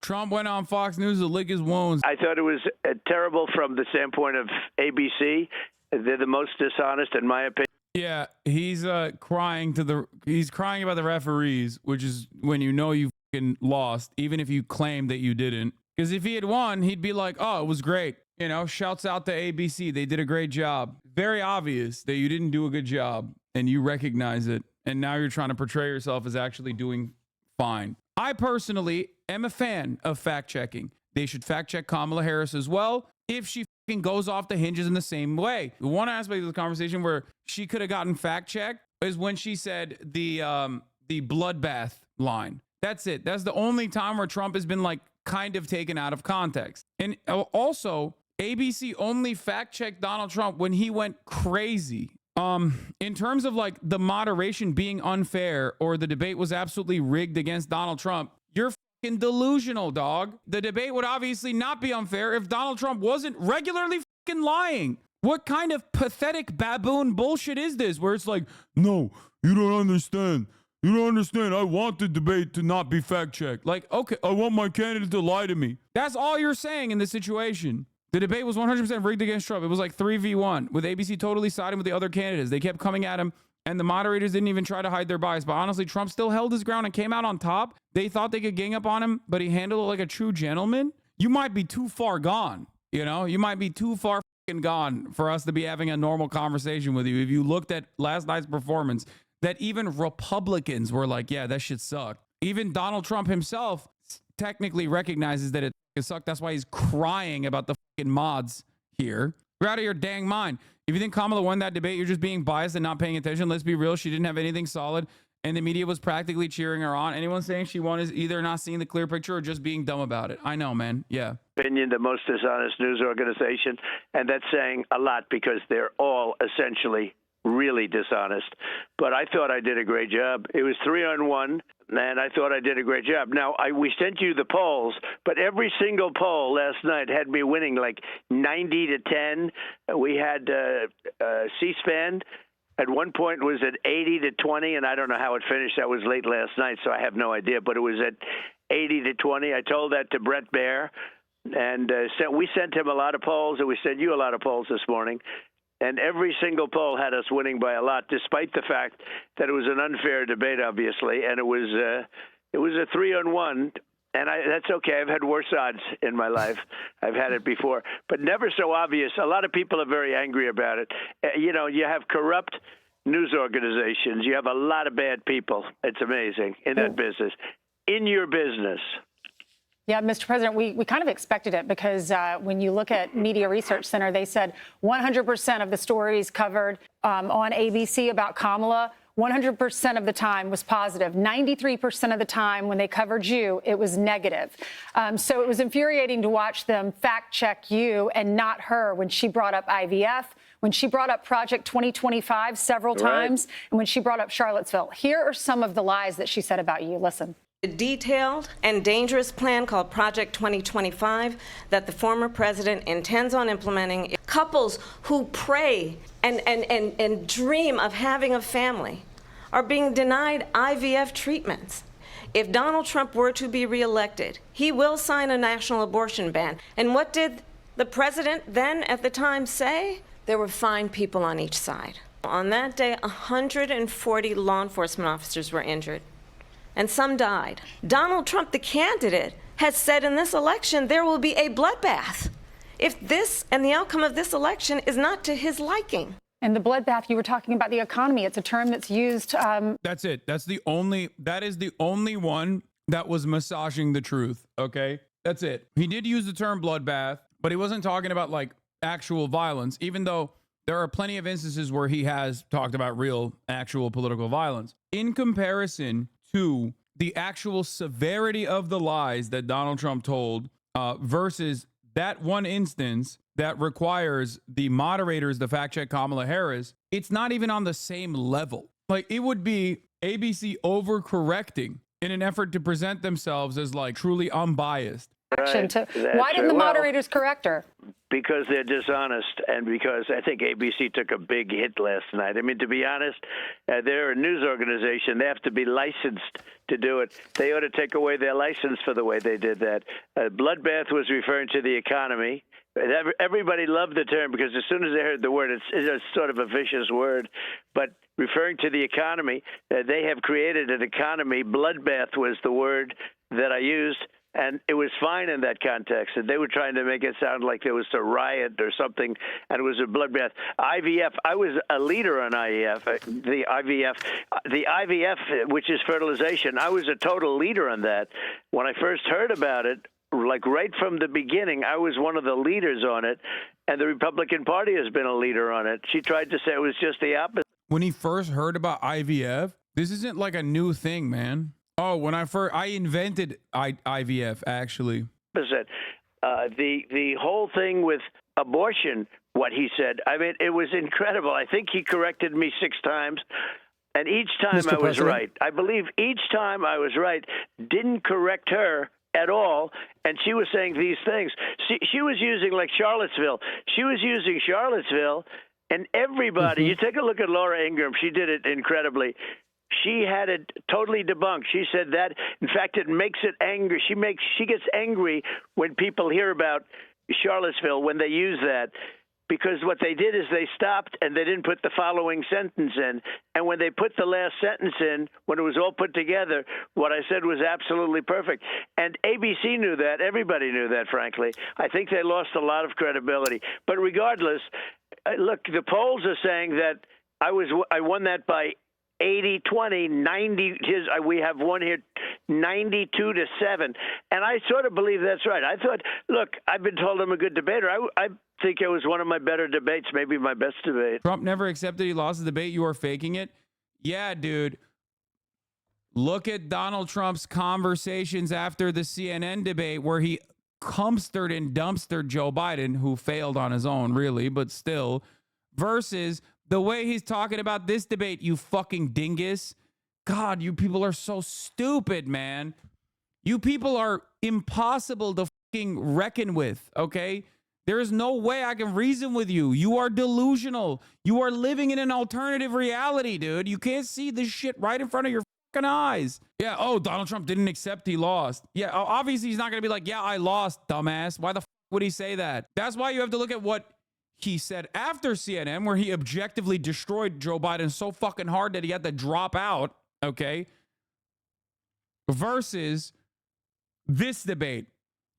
Trump went on Fox News to lick his wounds. I thought it was terrible from the standpoint of ABC. They're the most dishonest, in my opinion. Yeah, he's crying about the referees, which is when you know you fucking lost, even if you claim that you didn't. Because if he had won, he'd be like, oh, it was great. You know, shouts out to ABC. They did a great job. Very obvious that you didn't do a good job and you recognize it. And now you're trying to portray yourself as actually doing fine. I personally am a fan of fact checking. They should fact check Kamala Harris as well if she fucking goes off the hinges in the same way. The one aspect of the conversation where she could have gotten fact checked is when she said the bloodbath line. That's it. That's the only time where Trump has been like kind of taken out of context. And also, ABC only fact checked Donald Trump when he went crazy. In terms of like the moderation being unfair or the debate was absolutely rigged against Donald Trump, you're fucking delusional, dog. The debate would obviously not be unfair if Donald Trump wasn't regularly fucking lying. What kind of pathetic baboon bullshit is this where it's like, no, you don't understand. You don't understand. I want the debate to not be fact checked. Like, okay, I want my candidate to lie to me. That's all you're saying in this situation. The debate was 100% rigged against Trump. It was like 3v1 with ABC totally siding with the other candidates. They kept coming at him and the moderators didn't even try to hide their bias. But honestly, Trump still held his ground and came out on top. They thought they could gang up on him, but he handled it like a true gentleman. You might be too far gone. You know, you might be too far gone for us to be having a normal conversation with you. If you looked at last night's performance, that even Republicans were like, yeah, that shit sucked. Even Donald Trump himself technically recognizes that it sucked. That's why he's crying about the fucking mods here. You're out of your dang mind. If you think Kamala won that debate, you're just being biased and not paying attention. Let's be real. She didn't have anything solid and the media was practically cheering her on. Anyone saying she won is either not seeing the clear picture or just being dumb about it. I know, man. Yeah. Opinion, the most dishonest news organization. And that's saying a lot because they're all essentially really dishonest. But I thought I did a great job. It was 3-on-1, and I thought I did a great job. Now, we sent you the polls, but every single poll last night had me winning like 90-10. We had C-SPAN at one point was at 80-20, and I don't know how it finished. That was late last night, so I have no idea. But it was at 80-20. I told that to Brett Baer, and we sent him a lot of polls, and we sent you a lot of polls this morning. And every single poll had us winning by a lot, despite the fact that it was an unfair debate, obviously, and it was a 3-on-1. And that's okay. I've had worse odds in my life. I've had it before, but never so obvious. A lot of people are very angry about it. You know, you have corrupt news organizations. You have a lot of bad people. It's amazing in that business. In your business. Yeah, Mr. President, we kind of expected it because when you look at Media Research Center, they said 100% of the stories covered on ABC about Kamala, 100% of the time was positive. 93% of the time when they covered you, it was negative. So it was infuriating to watch them fact check you and not her when she brought up IVF, when she brought up Project 2025 several times, and when she brought up Charlottesville. Here are some of the lies that she said about you. Listen. A detailed and dangerous plan called Project 2025 that the former president intends on implementing. Couples who pray and dream of having a family are being denied IVF treatments. If Donald Trump were to be reelected, he will sign a national abortion ban. And what did the president then at the time say? There were fine people on each side. On that day, 140 law enforcement officers were injured, and some died. Donald Trump, the candidate, has said in this election there will be a bloodbath if this and the outcome of this election is not to his liking. And the bloodbath, you were talking about the economy. It's a term that's used. That's it. That is the only one that was massaging the truth. Okay. That's it. He did use the term bloodbath, but he wasn't talking about like actual violence, even though there are plenty of instances where he has talked about real, actual political violence. In comparison to the actual severity of the lies that Donald Trump told versus that one instance that requires the moderators to fact check Kamala Harris, it's not even on the same level. Like, it would be ABC overcorrecting in an effort to present themselves as like truly unbiased. Why didn't the moderators correct her? because they're dishonest and because I think ABC took a big hit last night. I mean, to be honest, they're a news organization. They have to be licensed to do it. They ought to take away their license for the way they did that. Bloodbath was referring to the economy. Everybody loved the term because as soon as they heard the word, it's a sort of a vicious word. But referring to the economy, they have created an economy. Bloodbath was the word that I used. And it was fine in that context. And they were trying to make it sound like there was a riot or something, and it was a bloodbath. IVF, I was a leader on IVF, the IVF, which is fertilization. I was a total leader on that. When I first heard about it, like right from the beginning, I was one of the leaders on it, and the Republican Party has been a leader on it. She tried to say it was just the opposite. When he first heard about IVF, this isn't like a new thing, man. Oh, when I invented IVF, actually. The whole thing with abortion, what he said, I mean, it was incredible. I think he corrected me 6 times, and each time I was right. I believe each time I was right, didn't correct her at all, and she was saying these things. She was using, like, Charlottesville. She was using Charlottesville, and everybody, you take a look at Laura Ingraham, she did it incredibly. She had it totally debunked. She said that, in fact, it makes it angry. She gets angry when people hear about Charlottesville when they use that, because what they did is they stopped and they didn't put the following sentence in. And when they put the last sentence in, when it was all put together, what I said was absolutely perfect. And ABC knew that. Everybody knew that, frankly. I think they lost a lot of credibility. But regardless, look, the polls are saying that I won that by 80-20, 90. We have one here, 92-7, and I sort of believe that's right. I thought, look, I've been told I'm a good debater. I think it was one of my better debates, maybe my best debate. Trump never accepted he lost the debate. You are faking it. Yeah, dude. Look at Donald Trump's conversations after the CNN debate where he dumpstered Joe Biden, who failed on his own, really, but still, versus the way he's talking about this debate, you fucking dingus. God, you people are so stupid, man. You people are impossible to fucking reckon with, okay? There is no way I can reason with you. You are delusional. You are living in an alternative reality, dude. You can't see this shit right in front of your fucking eyes. Yeah, oh, Donald Trump didn't accept he lost. Yeah, obviously he's not going to be like, yeah, I lost, dumbass. Why the fuck would he say that? That's why you have to look at what he said after CNN, where he objectively destroyed Joe Biden so fucking hard that he had to drop out, okay? Versus this debate,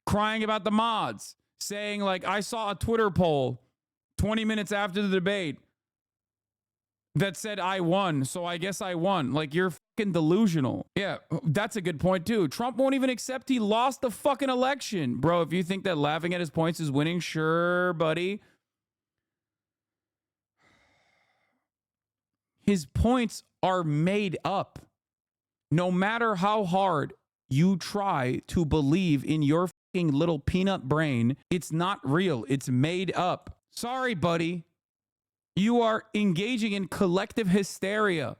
crying about the mods, saying, like, I saw a Twitter poll 20 minutes after the debate that said I won, so I guess I won. Like, you're fucking delusional. Yeah, that's a good point, too. Trump won't even accept he lost the fucking election. Bro, if you think that laughing at his points is winning, sure, buddy. His points are made up. No matter how hard you try to believe in your fucking little peanut brain, it's not real. It's made up. Sorry, buddy. You are engaging in collective hysteria.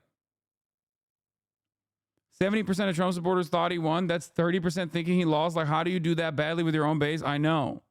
70% of Trump supporters thought he won. That's 30% thinking he lost. Like, how do you do that badly with your own base? I know.